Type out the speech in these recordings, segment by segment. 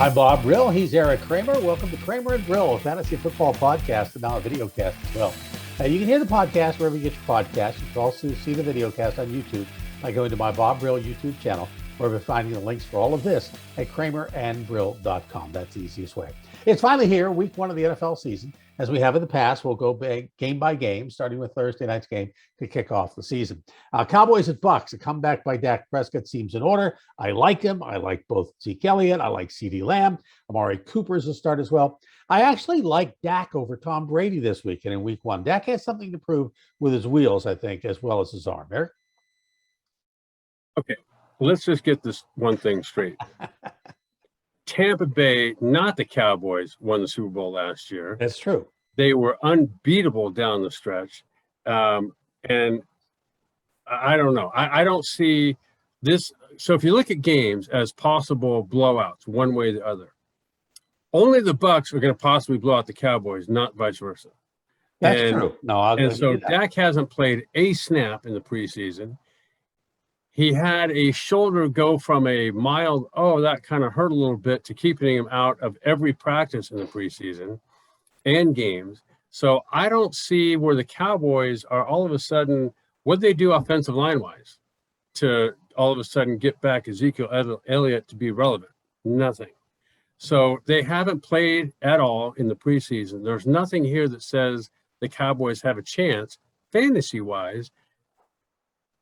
I'm Bob Brill. He's Eric Kramer. Welcome to Kramer and Brill, a fantasy football podcast and now a video cast as well. You can hear the podcast wherever you get your podcasts. You can also see the video cast on YouTube by going to my Bob Brill YouTube channel, where we're finding the links for all of this at kramerandbrill.com. That's the easiest way. It's finally here, week one of the NFL season. As we have in the past, we'll go game by game, starting with Thursday night's game to kick off the season. Cowboys at Bucks, a comeback by Dak Prescott seems in order. I like him. I like both Zeke Elliott. I like CeeDee Lamb. Amari Cooper's a start as well. I actually like Dak over Tom Brady this week and in week one. Dak has something to prove with his wheels, I think, as well as his arm. Eric? Okay, let's just get this one thing straight. Tampa Bay, not the Cowboys, won the Super Bowl last year. That's true. They were unbeatable down the stretch. And I don't know. I don't see this. So if you look at games as possible blowouts, one way or the other, only the Bucks are going to possibly blow out the Cowboys, not vice versa. That's true. No, and so Dak hasn't played a snap in the preseason. He had a shoulder go from a mild, that kind of hurt a little bit, to keeping him out of every practice in the preseason and games. So I don't see where the Cowboys are all of a sudden, what they do offensive line-wise to all of a sudden get back Ezekiel Elliott to be relevant. Nothing. So they haven't played at all in the preseason. There's nothing here that says the Cowboys have a chance fantasy-wise.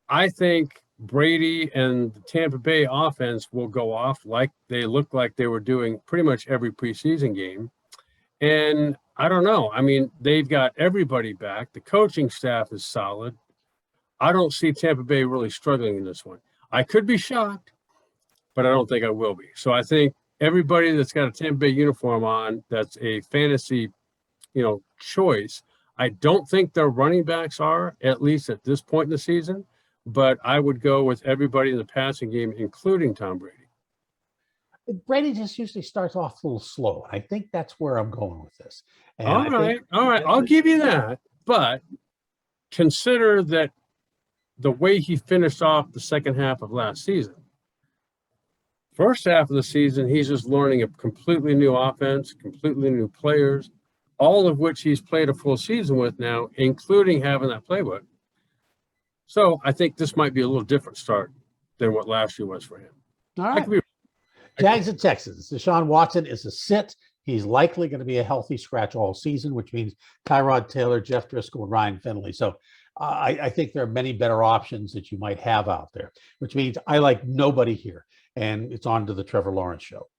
I think Brady and the Tampa Bay offense will go off like they look like they were doing pretty much every preseason game. And I don't know. I mean, they've got everybody back. The coaching staff is solid. I don't see Tampa Bay really struggling in this one. I could be shocked, but I don't think I will be. So I think everybody that's got a Tampa Bay uniform on, that's a fantasy, choice. I don't think their running backs are, at least at this point in the season. But I would go with everybody in the passing game, including Tom Brady. Brady just usually starts off a little slow. I think that's where I'm going with this. And all right. I'll give you that. But consider that the way he finished off the second half of last season. First half of the season, he's just learning a completely new offense, completely new players, all of which he's played a full season with now, including having that playbook. So I think this might be a little different start than what last year was for him. All right. Jags and Texans. Deshaun Watson is a sit. He's likely going to be a healthy scratch all season, which means Tyrod Taylor, Jeff Driscoll, and Ryan Finley. So I think there are many better options that you might have out there, which means I like nobody here. And it's on to the Trevor Lawrence show.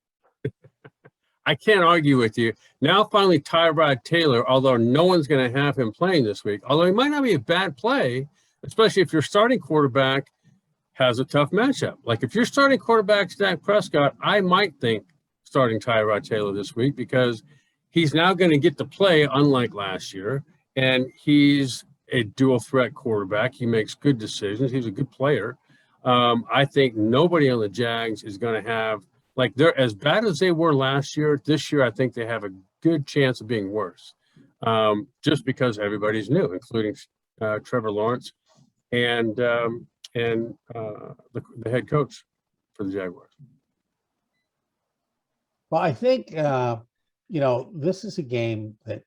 I can't argue with you. Now finally Tyrod Taylor, although no one's going to have him playing this week, although he might not be a bad play, especially if your starting quarterback has a tough matchup. Like if your starting quarterback's Dak Prescott, I might think starting Tyrod Taylor this week because he's now going to get to play unlike last year, and he's a dual threat quarterback. He makes good decisions. He's a good player. I think nobody on the Jags is going to have, like, they're as bad as they were last year. This year, I think they have a good chance of being worse, just because everybody's new, including Trevor Lawrence and the head coach for the Jaguars. Well, I think, this is a game that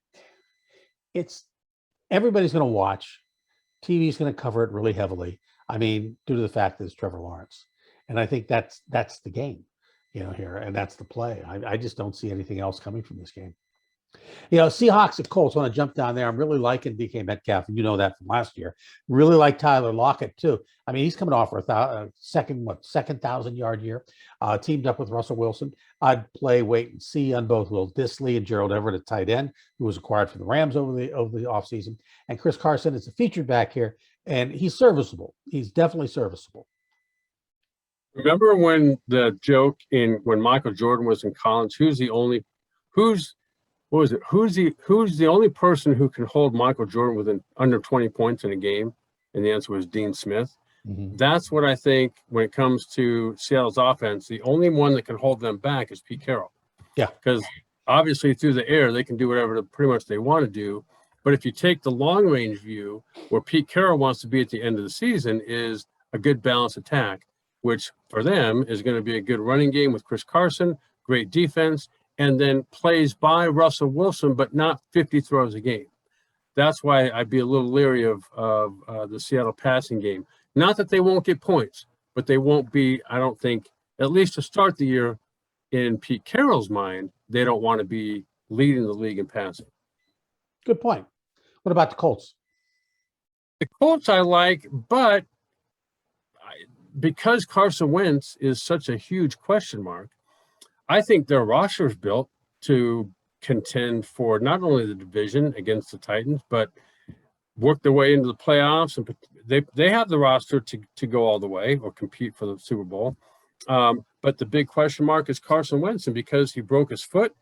everybody's going to watch. TV's going to cover it really heavily. I mean, due to the fact that it's Trevor Lawrence. And I think that's the game, here, and that's the play. I just don't see anything else coming from this game. Seahawks and Colts, want to jump down there. I'm really liking DK Metcalf, and you know that from last year. Really like Tyler Lockett, too. I mean, he's coming off for a second 1,000-yard year, teamed up with Russell Wilson. I'd play wait and see on both Will Dissly and Gerald Everett at tight end, who was acquired from the Rams over the offseason. And Chris Carson is a featured back here, and he's serviceable. He's definitely serviceable. Remember when the joke when Michael Jordan was in college, who's the only person who can hold Michael Jordan within under 20 points in a game? And the answer was Dean Smith. Mm-hmm. That's what I think when it comes to Seattle's offense. The only one that can hold them back is Pete Carroll. Yeah. Because obviously through the air, they can do whatever pretty much they want to do. But if you take the long range view, where Pete Carroll wants to be at the end of the season is a good balanced attack, which for them is going to be a good running game with Chris Carson, great defense, and then plays by Russell Wilson, but not 50 throws a game. That's why I'd be a little leery of the Seattle passing game. Not that they won't get points, but they won't be, I don't think, at least to start the year, in Pete Carroll's mind, they don't want to be leading the league in passing. Good point. What about the Colts? The Colts I like, but because Carson Wentz is such a huge question mark, I think their roster is built to contend for not only the division against the Titans, but work their way into the playoffs. And they have the roster to go all the way or compete for the Super Bowl. But the big question mark is Carson Wentz. And because he broke his foot,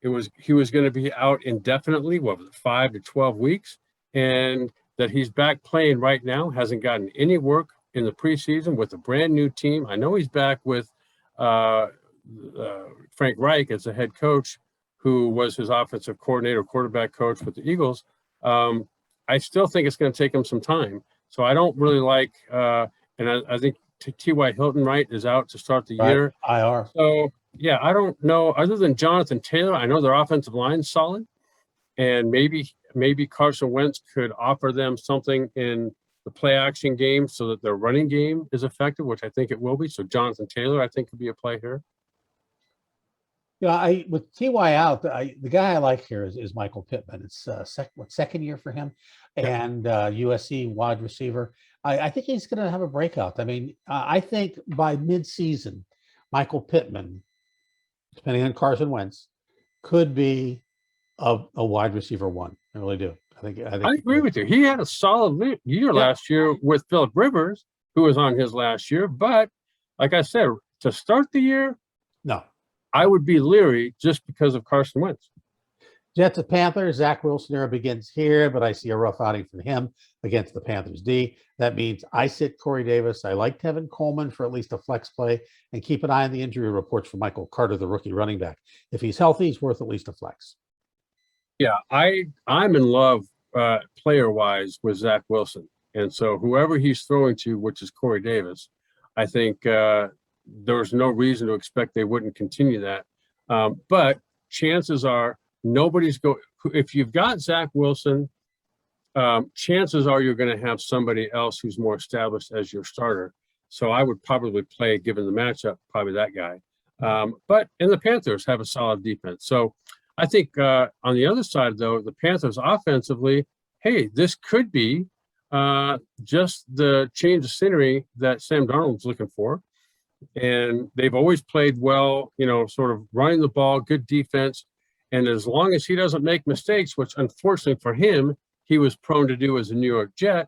he was going to be out indefinitely, 5 to 12 weeks. And that he's back playing right now, hasn't gotten any work in the preseason with a brand new team. I know he's back with Frank Reich as the head coach, who was his offensive coordinator, quarterback coach with the Eagles. I still think it's going to take him some time. So I don't really like, and I think T.Y. Hilton, right, is out to start the year. IR. So, yeah, I don't know. Other than Jonathan Taylor, I know their offensive line is solid. And maybe Carson Wentz could offer them something in the play action game so that their running game is effective, which I think it will be. So Jonathan Taylor, I think, could be a play here. Yeah, with TY out, the guy I like here is Michael Pittman. It's second year for him, and USC wide receiver. I think he's going to have a breakout. I mean, I think by midseason, Michael Pittman, depending on Carson Wentz, could be a wide receiver one. I really do. I agree with you. He had a solid year last year with Phillip Rivers, who was on his last year. But like I said, to start the year, no, I would be leery just because of Carson Wentz. Jets at Panthers. Zach Wilson era begins here, but I see a rough outing for him against the Panthers D. That means I sit Corey Davis. I like Tevin Coleman for at least a flex play, and keep an eye on the injury reports for Michael Carter, the rookie running back. If he's healthy, he's worth at least a flex. Yeah, I'm in love player-wise with Zach Wilson. And so whoever he's throwing to, which is Corey Davis, I think there's no reason to expect they wouldn't continue that. But chances are nobody's going – if you've got Zach Wilson, chances are you're going to have somebody else who's more established as your starter. So I would probably play, given the matchup, probably that guy. And the Panthers have a solid defense. So I think on the other side, though, the Panthers offensively, hey, this could be just the change of scenery that Sam Darnold's looking for. And they've always played well, sort of running the ball, good defense. And as long as he doesn't make mistakes, which unfortunately for him, he was prone to do as a New York Jet,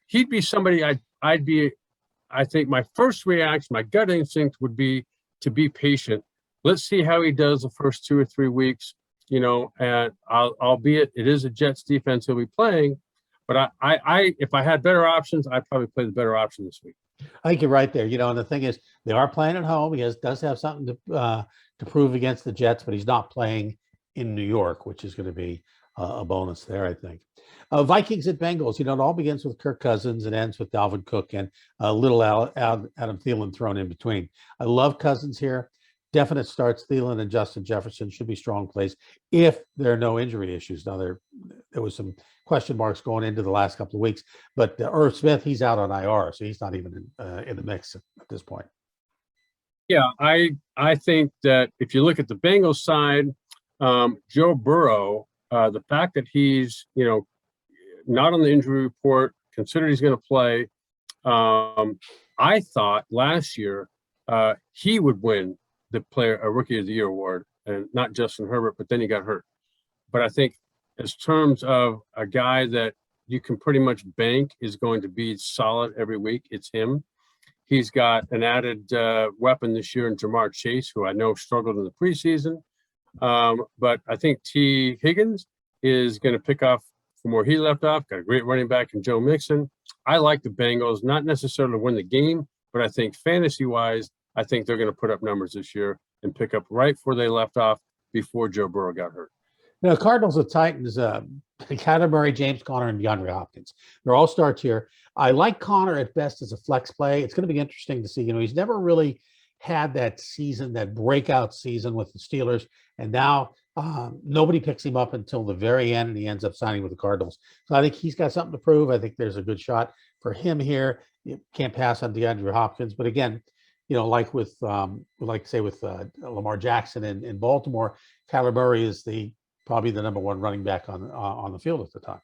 he'd be somebody I think my first reaction, my gut instinct would be to be patient. Let's see how he does the first 2 or 3 weeks, and albeit it is a Jets defense he'll be playing, but I if I had better options, I'd probably play the better option this week. I think you're right there. And the thing is, they are playing at home. He does have something to prove against the Jets, but he's not playing in New York, which is going to be a bonus there, I think. Vikings at Bengals. It all begins with Kirk Cousins and ends with Dalvin Cook and a little Adam Thielen thrown in between. I love Cousins here. Definite starts. Thielen and Justin Jefferson should be strong plays if there are no injury issues. Now, there was some question marks going into the last couple of weeks, but Irv Smith, he's out on IR, so he's not even in the mix at this point. Yeah, I think that if you look at the Bengals side, Joe Burrow, the fact that he's not on the injury report, considered he's going to play, I thought last year he would win the Rookie of the Year award, and not Justin Herbert, but then he got hurt. But I think as terms of a guy that you can pretty much bank is going to be solid every week, it's him. He's got an added weapon this year in Jamar Chase, who I know struggled in the preseason. But I think T. Higgins is going to pick off from where he left off. Got a great running back in Joe Mixon. I like the Bengals, not necessarily to win the game, but I think fantasy-wise, I think they're going to put up numbers this year and pick up right where they left off before Joe Burrow got hurt. Cardinals and Titans, Kyler Murray, James Conner, and DeAndre Hopkins. They're all starts here. I like Conner at best as a flex play. It's going to be interesting to see. He's never really had that season, that breakout season with the Steelers, and now nobody picks him up until the very end, and he ends up signing with the Cardinals. So I think he's got something to prove. I think there's a good shot for him here. You can't pass on DeAndre Hopkins, but again, like with Lamar Jackson in Baltimore, Kyler Murray is probably the number one running back on the field at the time.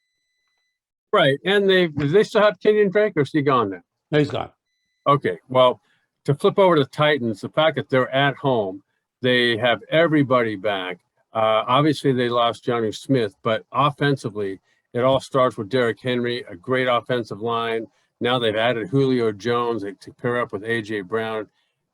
Right, and they still have Kenyon Drake, or is he gone now? No, he's gone. Okay, well, to flip over to the Titans, the fact that they're at home, they have everybody back. Obviously, they lost Johnny Smith, but offensively, it all starts with Derrick Henry, a great offensive line. Now they've added Julio Jones to pair up with A.J. Brown.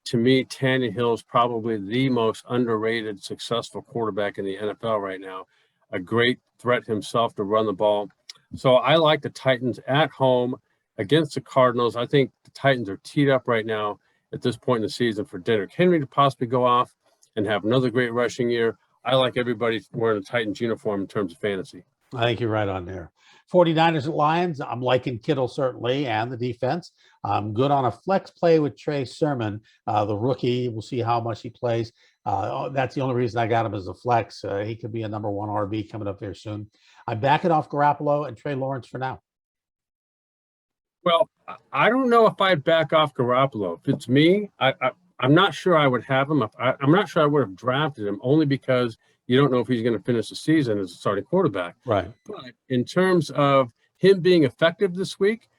To me, Tannehill is probably the most underrated, successful quarterback in the NFL right now. A great threat himself to run the ball. So I like the Titans at home against the Cardinals. I think the Titans are teed up right now at this point in the season for Derrick Henry to possibly go off and have another great rushing year. I like everybody wearing a Titans uniform in terms of fantasy. I think you're right on there. 49ers at Lions. I'm liking Kittle certainly and the defense. I'm good on a flex play with Trey Sermon, the rookie. We'll see how much he plays. That's the only reason I got him as a flex. He could be a number one RB coming up there soon. I'm backing off Garoppolo and Trey Lawrence for now. Well, I don't know if I'd back off Garoppolo. If it's me, I'm not sure I would have him. I'm not sure I would have drafted him, only because you don't know if he's going to finish the season as a starting quarterback. Right. But in terms of him being effective this week,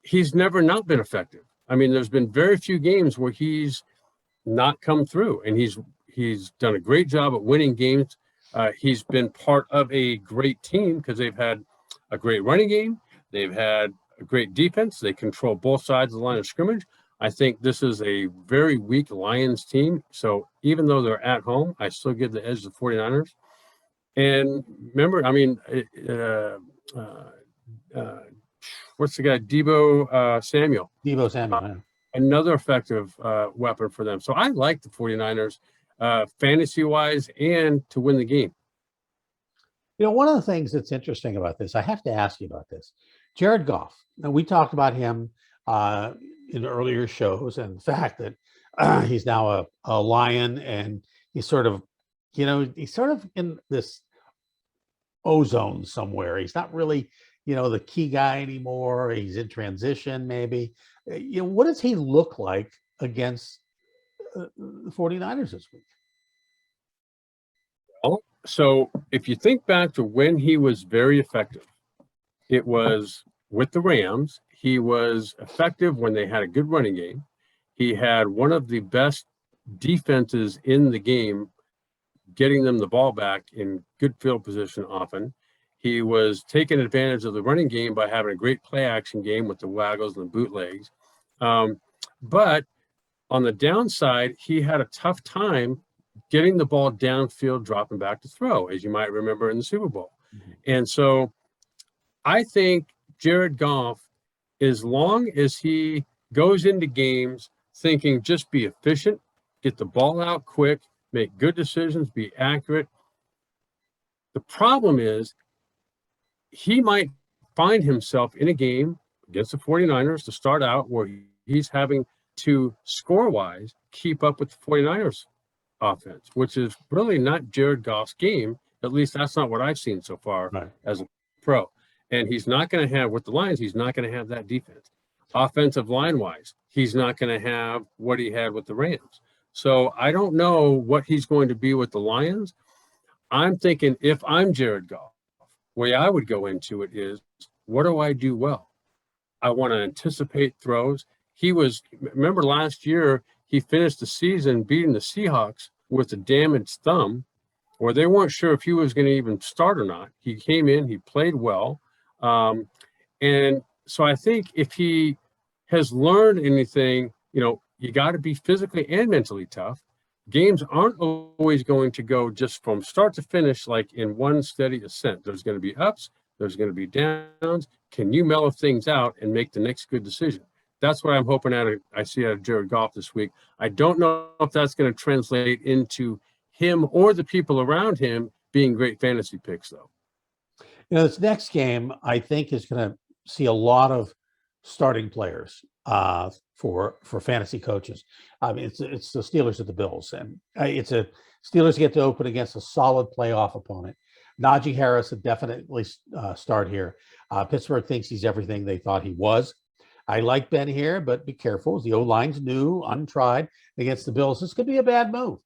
he's never not been effective. I mean, there's been very few games where he's not come through, and he's done a great job at winning games. He's been part of a great team because they've had a great running game. They've had a great defense. They control both sides of the line of scrimmage. I think this is a very weak Lions team. So even though they're at home, I still give the edge to the 49ers. And remember, I mean, what's the guy? Deebo Samuel. Deebo Samuel, yeah. Another effective weapon for them. So I like the 49ers fantasy-wise and to win the game. One of the things that's interesting about this, I have to ask you about this. Jared Goff. Now, we talked about him in earlier shows, and the fact that he's now a Lion, and he's sort of in this ozone somewhere. He's not really, the key guy anymore. He's in transition, maybe. What does he look like against the 49ers this week? Well, so if you think back to when he was very effective, it was with the Rams. He was effective when they had a good running game. He had one of the best defenses in the game, getting them the ball back in good field position often. He was taking advantage of the running game by having a great play action game with the waggles and the bootlegs. But on the downside, he had a tough time getting the ball downfield, dropping back to throw, as you might remember in the Super Bowl. Mm-hmm. And so I think Jared Goff, as long as he goes into games thinking just be efficient, get the ball out quick, make good decisions, be accurate. The problem is he might find himself in a game against the 49ers to start out where he's having to score-wise keep up with the 49ers offense, which is really not Jared Goff's game. At least that's not what I've seen so far as a pro. And he's not going to have, with the Lions, he's not going to have that defense. Offensive line-wise, he's not going to have what he had with the Rams. So I don't know what he's going to be with the Lions. I'm thinking if I'm Jared Goff, the way I would go into it is, what do I do well? I want to anticipate throws. Remember last year, he finished the season beating the Seahawks with a damaged thumb, where they weren't sure if he was going to even start or not. He came in, he played well. And so I think if he has learned anything, you got to be physically and mentally tough. Games aren't always going to go just from start to finish like in one steady ascent. There's going to be ups, there's going to be downs. Can you mellow things out and make the next good decision? That's what I'm hoping I see out of Jared Goff this week. I don't know if that's going to translate into him or the people around him being great fantasy picks, though. This next game, I think, is going to see a lot of starting players. for fantasy coaches. I mean, it's the Steelers at the Bills, and it's a Steelers get to open against a solid playoff opponent. Najee Harris would definitely start here. Pittsburgh thinks he's everything they thought he was. I like Ben here, but be careful. The O-line's new, untried against the Bills. This could be a bad move.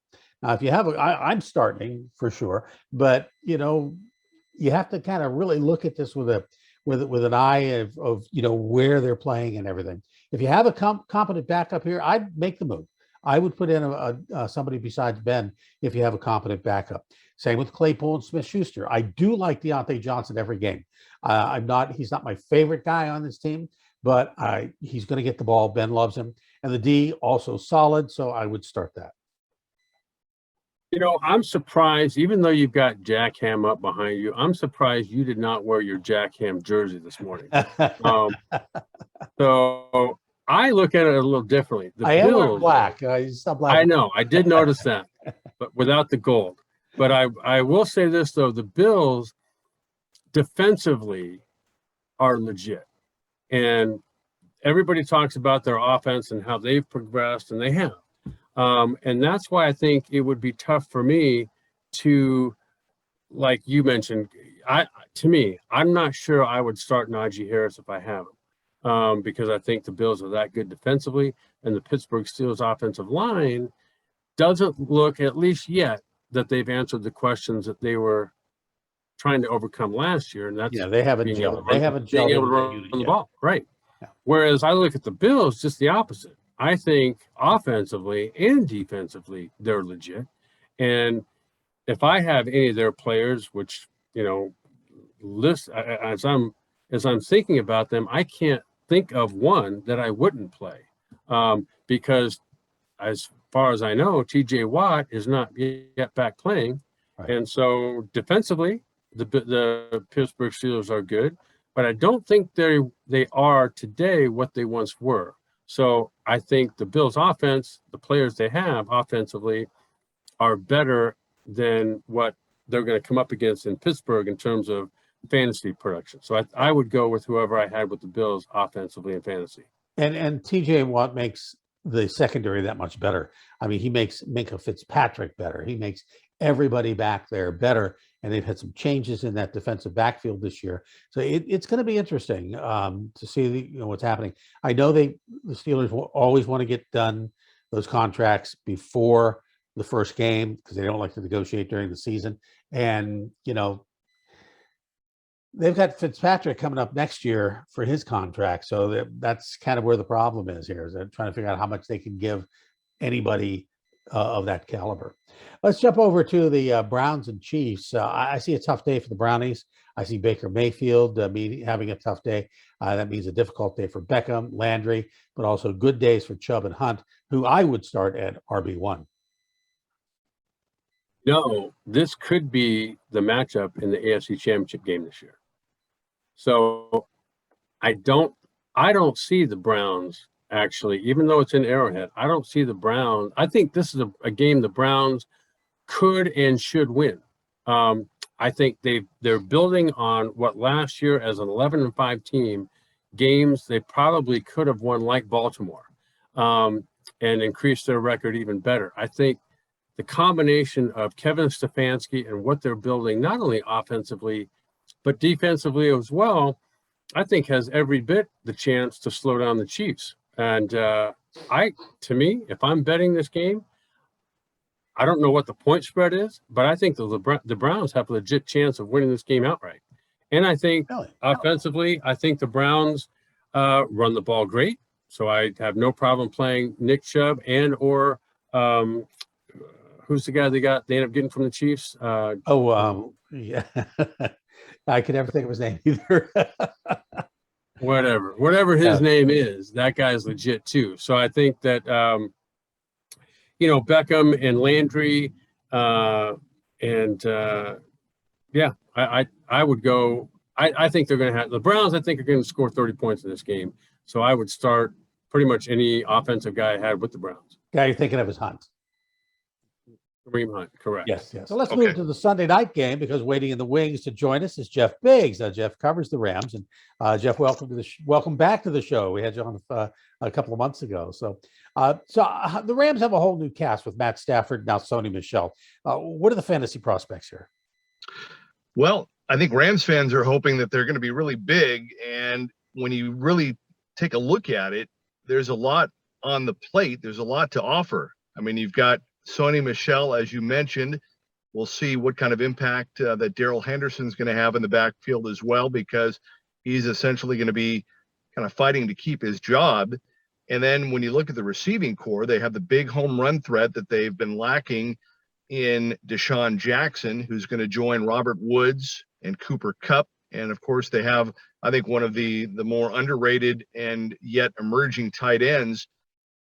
Now, if you have I'm starting for sure, but you have to kind of really look at this with an eye of where they're playing and everything. If you have a competent backup here, I'd make the move. I would put in somebody besides Ben if you have a competent backup. Same with Claypool and Smith-Schuster. I do like Deontay Johnson every game. He's not my favorite guy on this team, but he's going to get the ball. Ben loves him. And the D also solid, so I would start that. I'm surprised, even though you've got Jack Ham up behind you, I'm surprised you did not wear your Jack Ham jersey this morning. So I look at it a little differently. I am wearing black. I know. I did notice that, but without the gold. But I will say this, though. The Bills defensively are legit. And everybody talks about their offense and how they've progressed, and they have. And that's why I think it would be tough for me to, like you mentioned, I'm not sure I would start Najee Harris if I have him, because I think the Bills are that good defensively, and the Pittsburgh Steelers offensive line doesn't look, at least yet, that they've answered the questions that they were trying to overcome last year. And that's they haven't being able to run the ball, right? Yeah. Whereas I look at the Bills, just the opposite. I think offensively and defensively, they're legit. And if I have any of their players, which, list as I'm thinking about them, I can't think of one that I wouldn't play. Because as far as I know, TJ Watt is not yet back playing. Right. And so defensively, the Pittsburgh Steelers are good, but I don't think they are today what they once were. So I think the Bills' offense, the players they have offensively, are better than what they're going to come up against in Pittsburgh in terms of fantasy production. So I would go with whoever I had with the Bills offensively in fantasy. And TJ Watt makes the secondary that much better. I mean, he makes Minkah Fitzpatrick better. He makes everybody back there better. And they've had some changes in that defensive backfield this year. So it's going to be interesting to see what's happening. I know the Steelers will always want to get done those contracts before the first game because they don't like to negotiate during the season. And, they've got Fitzpatrick coming up next year for his contract. So that's kind of where the problem is here. Is they're trying to figure out how much they can give anybody of that caliber. Let's jump over to the Browns and Chiefs. I see a tough day for the Brownies. I see Baker Mayfield having a tough day. That means a difficult day for Beckham, Landry, but also good days for Chubb and Hunt, who I would start at RB1. No, this could be the matchup in the AFC Championship game this year. So I don't see the Browns actually, even though it's in Arrowhead. I don't see the Browns. I think this is a game the Browns could and should win. I think they're building on what last year as an 11-5 team, games they probably could have won like Baltimore, and increased their record even better. I think the combination of Kevin Stefanski and what they're building, not only offensively, but defensively as well, I think has every bit the chance to slow down the Chiefs. And to me, if I'm betting this game, I don't know what the point spread is, but I think the Browns have a legit chance of winning this game outright. And I think offensively, I think the Browns run the ball great. So I have no problem playing Nick Chubb or who's the guy they ended up getting from the Chiefs? Yeah. I could never think of his name either. Whatever his name is, that guy's legit too. So I think that, Beckham and Landry, I would go. I think they're going to have the Browns. I think are going to score 30 points in this game. So I would start pretty much any offensive guy I had with the Browns. Guy you're thinking of is Hunt. Kareem Hunt, correct. Yes. So let's move to the Sunday night game, because waiting in the wings to join us is Jeff Biggs. Jeff covers the Rams, and Jeff, welcome back to the show. We had you on a couple of months ago. So the Rams have a whole new cast with Matt Stafford, now Sony Michelle. What are the fantasy prospects here? Well, I think Rams fans are hoping that they're going to be really big, and when you really take a look at it, there's a lot on the plate. There's a lot to offer. I mean, you've got Sony Michelle, as you mentioned. We'll see what kind of impact that Darrell Henderson's going to have in the backfield as well, because he's essentially going to be kind of fighting to keep his job. And then when you look at the receiving core, they have the big home run threat that they've been lacking in Deshaun Jackson, who's going to join Robert Woods and Cooper Kupp. And of course, they have, I think, one of the more underrated and yet emerging tight ends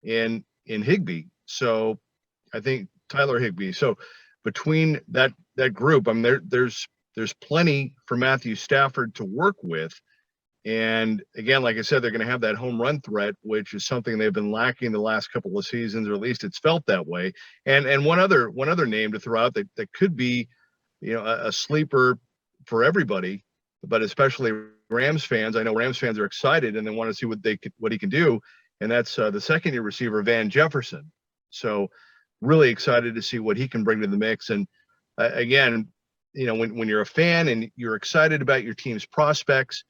in Higbee. So I think Tyler Higbee. So between that group, I mean, there's plenty for Matthew Stafford to work with. And again, like I said, they're going to have that home run threat, which is something they've been lacking the last couple of seasons, or at least it's felt that way. And one other name to throw out that could be, a sleeper for everybody, but especially Rams fans. I know Rams fans are excited and they want to see what he can do, and that's the second-year receiver Van Jefferson. So really excited to see what he can bring to the mix. And again, when you're a fan and you're excited about your team's prospects,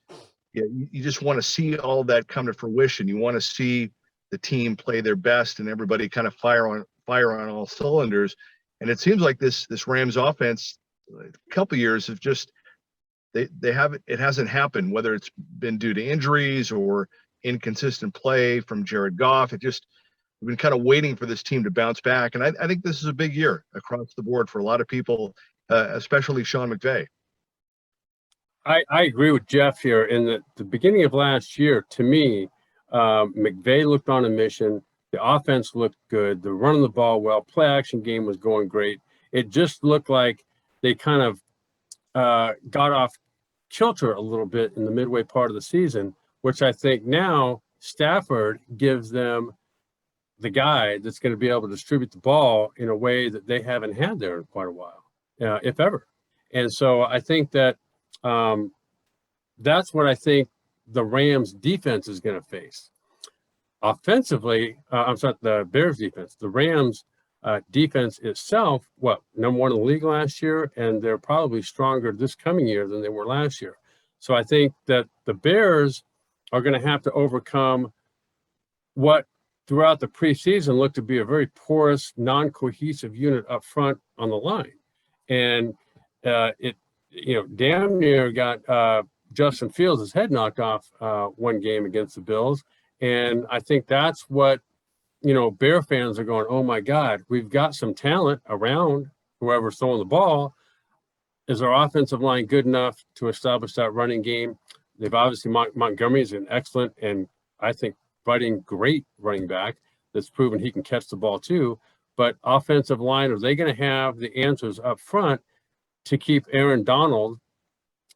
you just want to see all that come to fruition. You want to see the team play their best and everybody kind of fire on all cylinders. And it seems like this Rams offense, a couple of years have just it hasn't happened, whether it's been due to injuries or inconsistent play from Jared Goff. We've been kind of waiting for this team to bounce back. And I think this is a big year across the board for a lot of people, especially Sean McVay. I agree with Jeff here. In the beginning of last year, to me, McVay looked on a mission. The offense looked good. The running the ball well. Play action game was going great. It just looked like they kind of got off kilter a little bit in the midway part of the season, which I think now Stafford gives them the guy that's going to be able to distribute the ball in a way that they haven't had there in quite a while, if ever. And so I think that that's what I think the Rams defense is going to face. Offensively, the Bears defense. The Rams defense itself, number one in the league last year, and they're probably stronger this coming year than they were last year. So I think that the Bears are going to have to overcome what throughout the preseason looked to be a very porous, non-cohesive unit up front on the line. And damn near got Justin Fields' head knocked off one game against the Bills. And I think that's what, Bear fans are going, oh my God, we've got some talent around whoever's throwing the ball. Is our offensive line good enough to establish that running game? They've obviously, Montgomery is an excellent and I think budding great running back that's proven he can catch the ball too. But offensive line, are they going to have the answers up front to keep Aaron Donald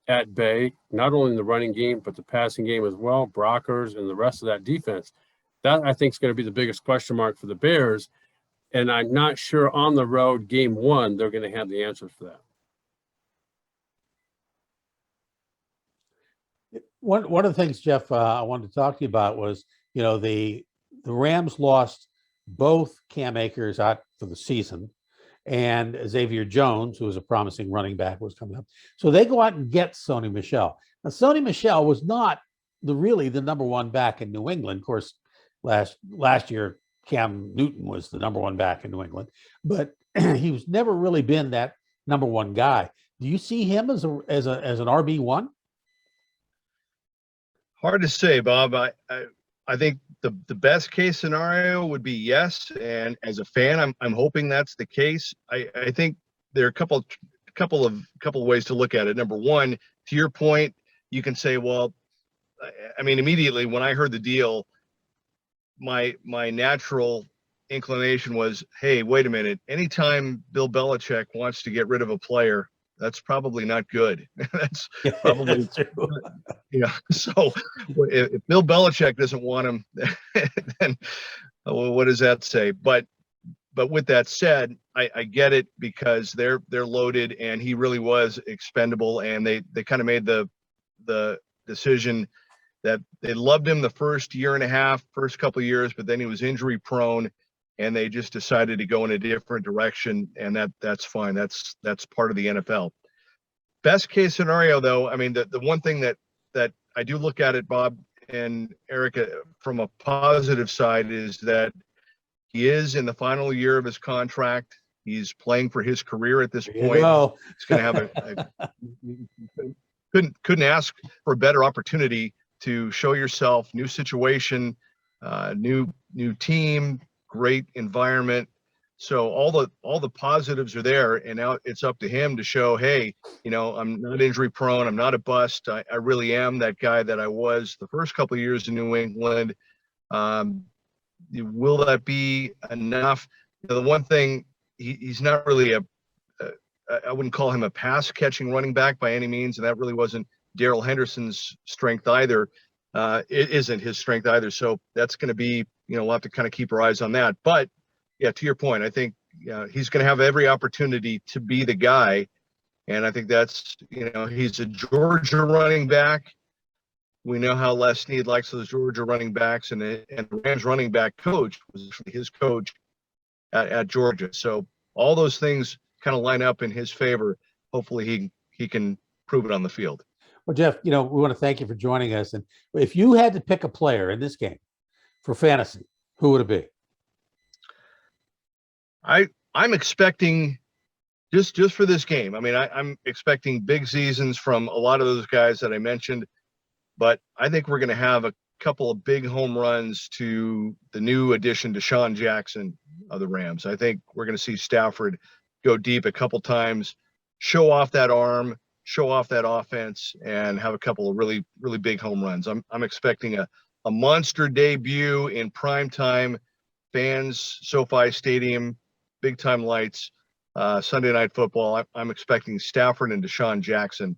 at bay, not only in the running game, but the passing game as well, Brockers and the rest of that defense? That, I think, is going to be the biggest question mark for the Bears. And I'm not sure on the road, game one, they're going to have the answers for that. One of the things, Jeff, I wanted to talk to you about was, the Rams lost both Cam Akers out for the season, and Xavier Jones, who was a promising running back, was coming up. So they go out and get Sony Michelle. Now, Sony Michelle was not really the number one back in New England. Of course, last year, Cam Newton was the number one back in New England, but he's never really been that number one guy. Do you see him as an RB1? Hard to say, Bob. I think the best case scenario would be yes, and as a fan, I'm hoping that's the case. I think there are a couple of ways to look at it. Number one, to your point, you can say, well, I mean, immediately when I heard the deal, my natural inclination was, hey, wait a minute. Anytime Bill Belichick wants to get rid of a player, that's probably not good. That's probably that's true. So if Bill Belichick doesn't want him, then what does that say? But but with that said, I get it because they're loaded, and he really was expendable, and they kind of made the decision that they loved him the first year and a half, first couple of years, but then he was injury prone, and they just decided to go in a different direction, and that's fine. That's part of the NFL. Best case scenario, though, I mean, the one thing that I do look at it, Bob and Erica, from a positive side is that he is in the final year of his contract. He's playing for his career at this point. He's going to have couldn't ask for a better opportunity to show yourself, new situation, new team, great environment. So all the positives are there, and now it's up to him to show, hey, I'm not injury prone. I'm not a bust. I really am that guy that I was the first couple of years in New England. Will that be enough? The one thing, he's not really I wouldn't call him a pass catching running back by any means, and that really wasn't Darrell Henderson's strength either. It isn't his strength either. So that's going to be, we'll have to kind of keep our eyes on that. But yeah, to your point, I think he's going to have every opportunity to be the guy. And I think that's, he's a Georgia running back. We know how Les Snead likes those Georgia running backs, and the Rams running back coach was his coach at Georgia. So all those things kind of line up in his favor. Hopefully he can prove it on the field. Well, Jeff, we want to thank you for joining us. And if you had to pick a player in this game for fantasy, who would it be? I'm expecting just for this game. I mean, I'm expecting big seasons from a lot of those guys that I mentioned, but I think we're going to have a couple of big home runs to the new addition to Deshaun Jackson of the Rams. I think we're going to see Stafford go deep a couple times, show off that arm, show off that offense, and have a couple of really, really big home runs. I'm expecting a monster debut in prime time, fans, SoFi Stadium, big time lights, Sunday Night Football. I'm expecting Stafford and Deshaun Jackson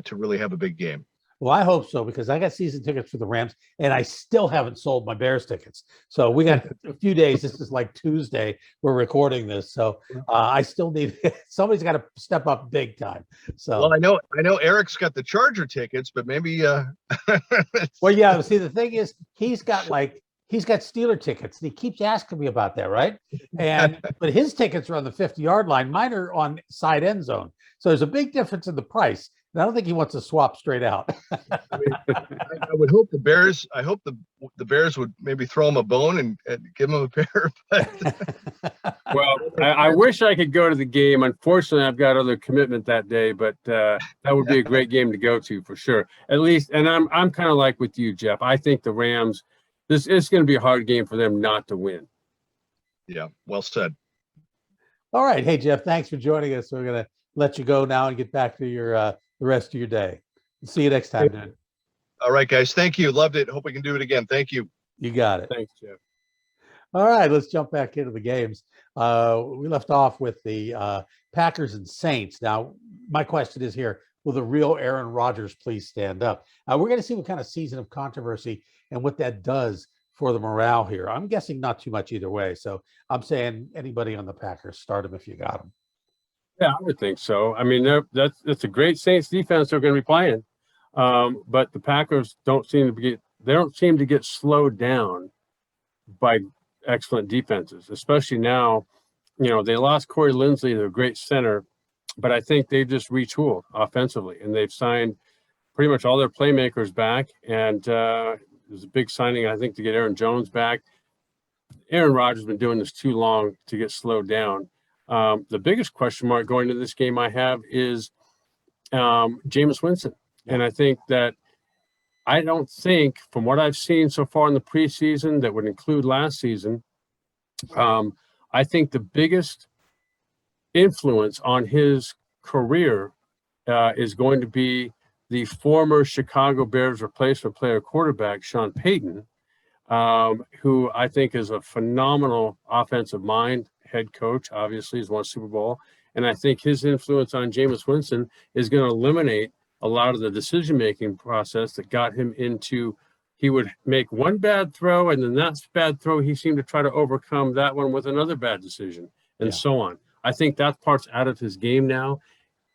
to really have a big game. Well, I hope so, because I got season tickets for the Rams, and I still haven't sold my Bears tickets. So we got a few days. This is like Tuesday. We're recording this, so I still need somebody's got to step up big time. So well, I know Eric's got the Charger tickets, but maybe. Well, yeah. See, the thing is, he's got Steeler tickets, and he keeps asking me about that, right? But his tickets are on the 50-yard line. Mine are on side end zone. So there's a big difference in the price. I don't think he wants to swap straight out. I would hope the Bears. I hope the Bears would maybe throw him a bone and give him a pair. Well, I wish I could go to the game. Unfortunately, I've got other commitment that day, but that would be a great game to go to for sure. At least, and I'm kind of like with you, Jeff. I think the Rams. This is going to be a hard game for them not to win. Yeah, well said. All right, hey Jeff, thanks for joining us. We're gonna let you go now and get back to your the rest of your day. See you next time, dude. All right, guys. Thank you. Loved it. Hope we can do it again. Thank you. You got it. Thanks, Jeff. All right, let's jump back into the games. We left off with the Packers and Saints. Now, my question is here, will the real Aaron Rodgers please stand up? We're going to see what kind of season of controversy and what that does for the morale here. I'm guessing not too much either way. So I'm saying anybody on the Packers, start them if you got them. Yeah, I would think so. I mean, that's a great Saints defense they're going to be playing, but the Packers don't seem to get slowed down by excellent defenses, especially now. They lost Corey Linsley, their great center, but I think they've just retooled offensively, and they've signed pretty much all their playmakers back. And there's a big signing, I think, to get Aaron Jones back. Aaron Rodgers has been doing this too long to get slowed down. The biggest question mark going into this game I have is Jameis Winston. And I think that I don't think, from what I've seen so far in the preseason, that would include last season, I think the biggest influence on his career is going to be the former Chicago Bears replacement player quarterback, Sean Payton, who I think is a phenomenal offensive mind. Head coach, obviously, has won a Super Bowl. And I think his influence on Jameis Winston is going to eliminate a lot of the decision-making process that got him into he would make one bad throw, and then that bad throw, he seemed to try to overcome that one with another bad decision, and so on. I think that part's out of his game now.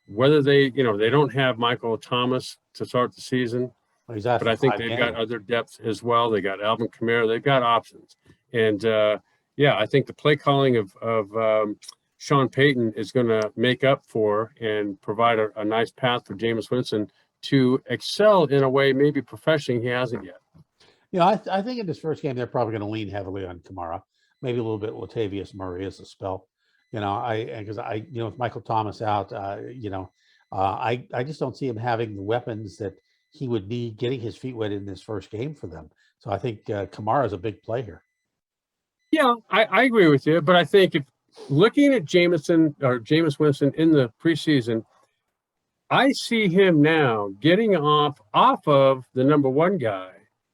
Whether they don't have Michael Thomas to start the season, but I think they've got other depth as well. They got Alvin Kamara. They've got options. And, I think the play calling of Sean Payton is going to make up for and provide a nice path for Jameis Winston to excel in a way maybe professionally he hasn't yet. I think in this first game, they're probably going to lean heavily on Kamara, maybe a little bit Latavius Murray as a spell. Because with Michael Thomas out, I just don't see him having the weapons that he would need getting his feet wet in this first game for them. So I think Kamara is a big play here. Yeah, I agree with you. But I think if looking at Jameis Winston in the preseason, I see him now getting off of the number 1 guy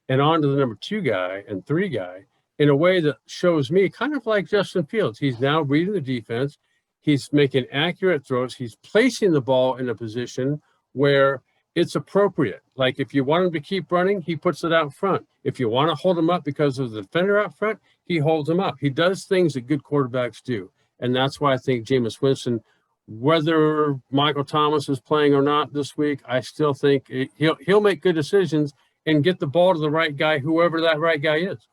and onto the number 2 guy and 3 guy in a way that shows me kind of like Justin Fields. He's now reading the defense. He's making accurate throws. He's placing the ball in a position where it's appropriate. Like if you want him to keep running, he puts it out front. If you want to hold him up because of the defender out front, he holds him up. He does things that good quarterbacks do. And that's why I think Jameis Winston, whether Michael Thomas is playing or not this week, I still think he'll make good decisions and get the ball to the right guy, whoever that right guy is.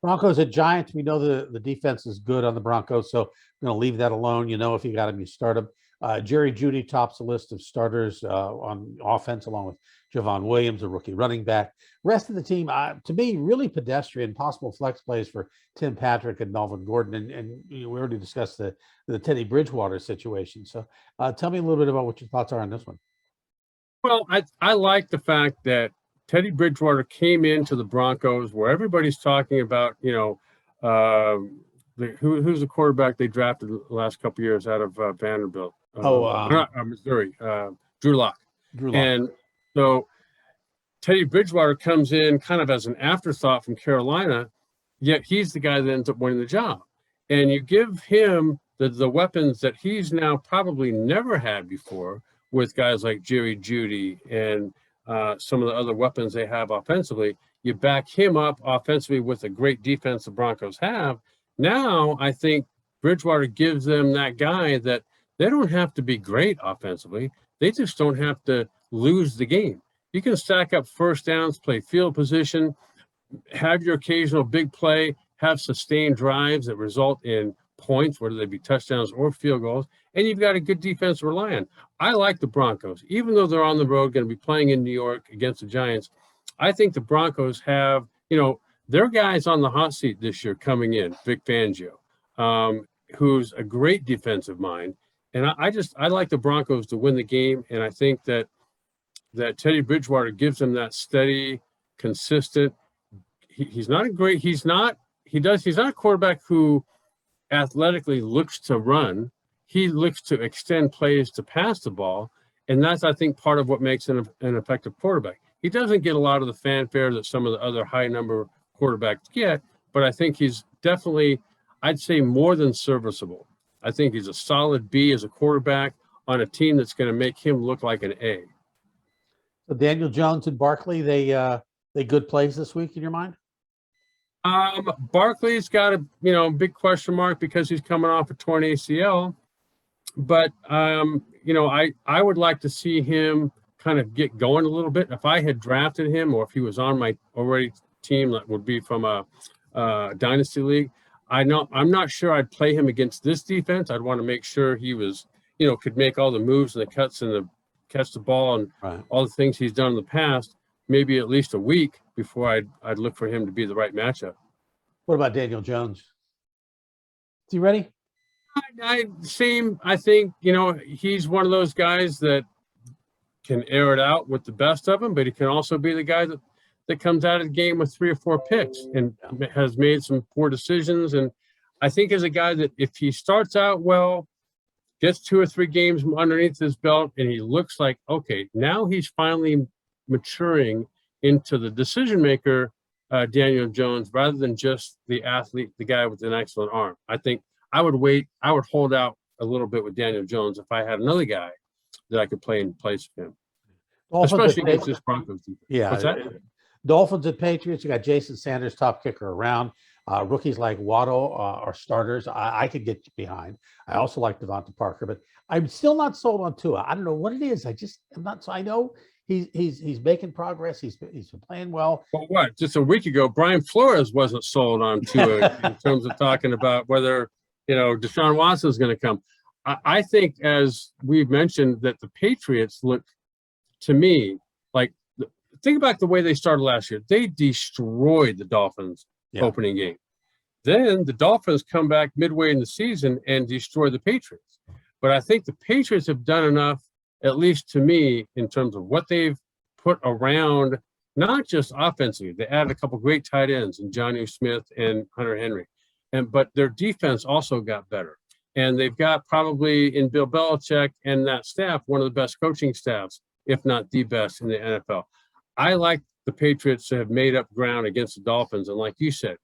Broncos at Giants. We know the defense is good on the Broncos, so I'm going to leave that alone. If you got him, you start him. Jerry Jeudy tops the list of starters on offense, along with Javon Williams, a rookie running back. Rest of the team, to me, really pedestrian. Possible flex plays for Tim Patrick and Melvin Gordon, and we already discussed the Teddy Bridgewater situation. So, tell me a little bit about what your thoughts are on this one. Well, I like the fact that Teddy Bridgewater came into the Broncos where everybody's talking about, who's the quarterback they drafted the last couple of years out of Vanderbilt. Missouri, Drew Lock. And so Teddy Bridgewater comes in kind of as an afterthought from Carolina, yet he's the guy that ends up winning the job. And you give him the weapons that he's now probably never had before with guys like Jerry Jeudy and some of the other weapons they have offensively. You back him up offensively with a great defense the Broncos have. Now I think Bridgewater gives them that guy that they don't have to be great offensively. They just don't have to lose the game. You can stack up first downs, play field position, have your occasional big play, have sustained drives that result in points, whether they be touchdowns or field goals, and you've got a good defense to rely on. I like the Broncos. Even though they're on the road, going to be playing in New York against the Giants, I think the Broncos have, their guys on the hot seat this year coming in, Vic Fangio, who's a great defensive mind. And I like the Broncos to win the game, and I think that Teddy Bridgewater gives them that steady, consistent. He's not a quarterback who athletically looks to run. He looks to extend plays to pass the ball, and that's, I think, part of what makes an effective quarterback. He doesn't get a lot of the fanfare that some of the other high number quarterbacks get, but I think he's definitely, I'd say, more than serviceable. I think he's a solid B as a quarterback on a team that's going to make him look like an A. So Daniel Jones and Barkley, they good plays this week in your mind? Barkley's got a big question mark because he's coming off a torn ACL, but I would like to see him kind of get going a little bit. If I had drafted him, or if he was on my already team that would be from a dynasty league, I'm not sure I'd play him against this defense. I'd want to make sure he was, could make all the moves and the cuts and catch the ball and all the things he's done in the past, maybe at least a week before I'd look for him to be the right matchup. What about Daniel Jones? Is he ready? I think, he's one of those guys that can air it out with the best of them, but he can also be the guy that comes out of the game with 3 or 4 picks and has made some poor decisions. And I think as a guy that if he starts out well, gets 2 or 3 games underneath his belt, and he looks like, okay, now he's finally maturing into the decision maker, Daniel Jones, rather than just the athlete, the guy with an excellent arm. I think I would hold out a little bit with Daniel Jones if I had another guy that I could play in place of him. Especially against this Broncos defense. Yeah. Dolphins and Patriots, you got Jason Sanders, top kicker around. Rookies like Waddle are starters. I could get behind. I also like Devonta Parker, but I'm still not sold on Tua. I don't know what it is. I just am not. So I know he's making progress. He's been playing well. Well, what? Just a week ago, Brian Flores wasn't sold on Tua in terms of talking about whether Deshaun Watson is going to come. I think, as we've mentioned, that the Patriots look to me like. Think about the way they started last year. They destroyed the Dolphins opening game. Then the Dolphins come back midway in the season and destroy the Patriots. But I think the Patriots have done enough, at least to me, in terms of what they've put around, not just offensively. They added a couple of great tight ends in Jonnu Smith and Hunter Henry. But their defense also got better. And they've got probably in Bill Belichick and that staff, one of the best coaching staffs, if not the best in the NFL. I like the Patriots to have made up ground against the Dolphins. And like you said,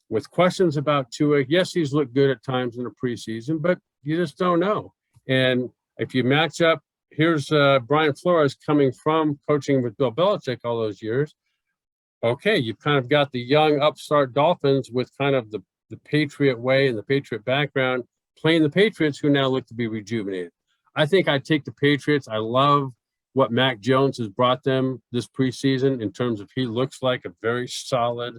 with questions about Tua, yes, he's looked good at times in the preseason, but you just don't know. And if you match up, here's Brian Flores coming from coaching with Bill Belichick all those years. Okay, you've kind of got the young upstart Dolphins with kind of the Patriot way and the Patriot background playing the Patriots, who now look to be rejuvenated. I think I'd take the Patriots. I love what Mac Jones has brought them this preseason in terms of he looks like a very solid.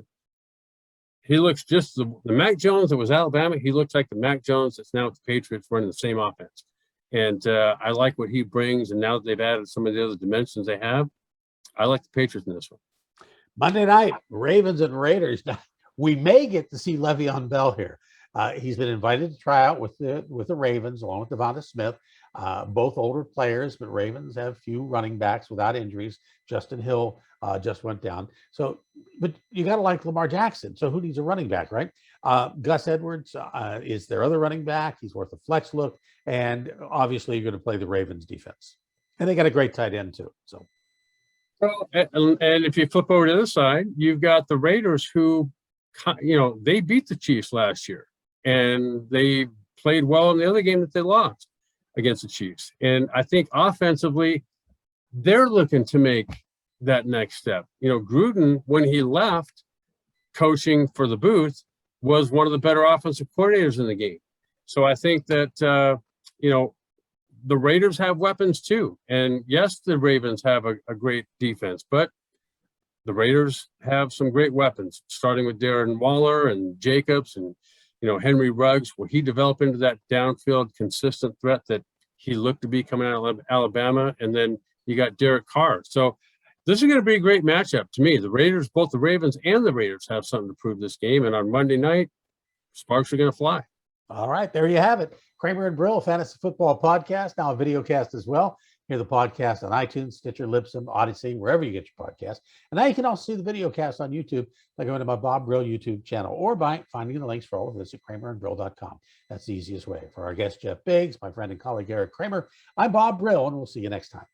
He looks just the Mac Jones that was Alabama. He looks like the Mac Jones that's now with the Patriots running the same offense. And I like what he brings. And now that they've added some of the other dimensions they have, I like the Patriots in this one. Monday night, Ravens and Raiders. We may get to see Le'Veon Bell here. He's been invited to try out with the Ravens along with Devonta Smith. Both older players, but Ravens have few running backs without injuries. Justin Hill just went down. So, but you got to like Lamar Jackson. So who needs a running back, right? Gus Edwards is their other running back. He's worth a flex look. And obviously you're going to play the Ravens defense. And they got a great tight end too. So. Well, and if you flip over to the other side, you've got the Raiders who, they beat the Chiefs last year. And they played well in the other game that they lost against the Chiefs. And I think offensively, they're looking to make that next step. Gruden, when he left coaching for the booth, was one of the better offensive coordinators in the game. So I think that, the Raiders have weapons too. And yes, the Ravens have a great defense, but the Raiders have some great weapons, starting with Darren Waller and Jacobs and Henry Ruggs. Will he develop into that downfield consistent threat that he looked to be coming out of Alabama? And then you got Derek Carr. So this is going to be a great matchup to me. The Raiders, both the Ravens and the Raiders, have something to prove this game. And on Monday night, sparks are going to fly. All right, there you have it. Kramer and Brill, Fantasy Football Podcast, now a video cast as well. Hear the podcast on iTunes, Stitcher, Libsyn, Odyssey, wherever you get your podcast. And now you can also see the video cast on YouTube by going to my Bob Brill YouTube channel or by finding the links for all of this at kramerandbrill.com. That's the easiest way. For our guest, Jeff Biggs, my friend and colleague, Eric Kramer, I'm Bob Brill, and we'll see you next time.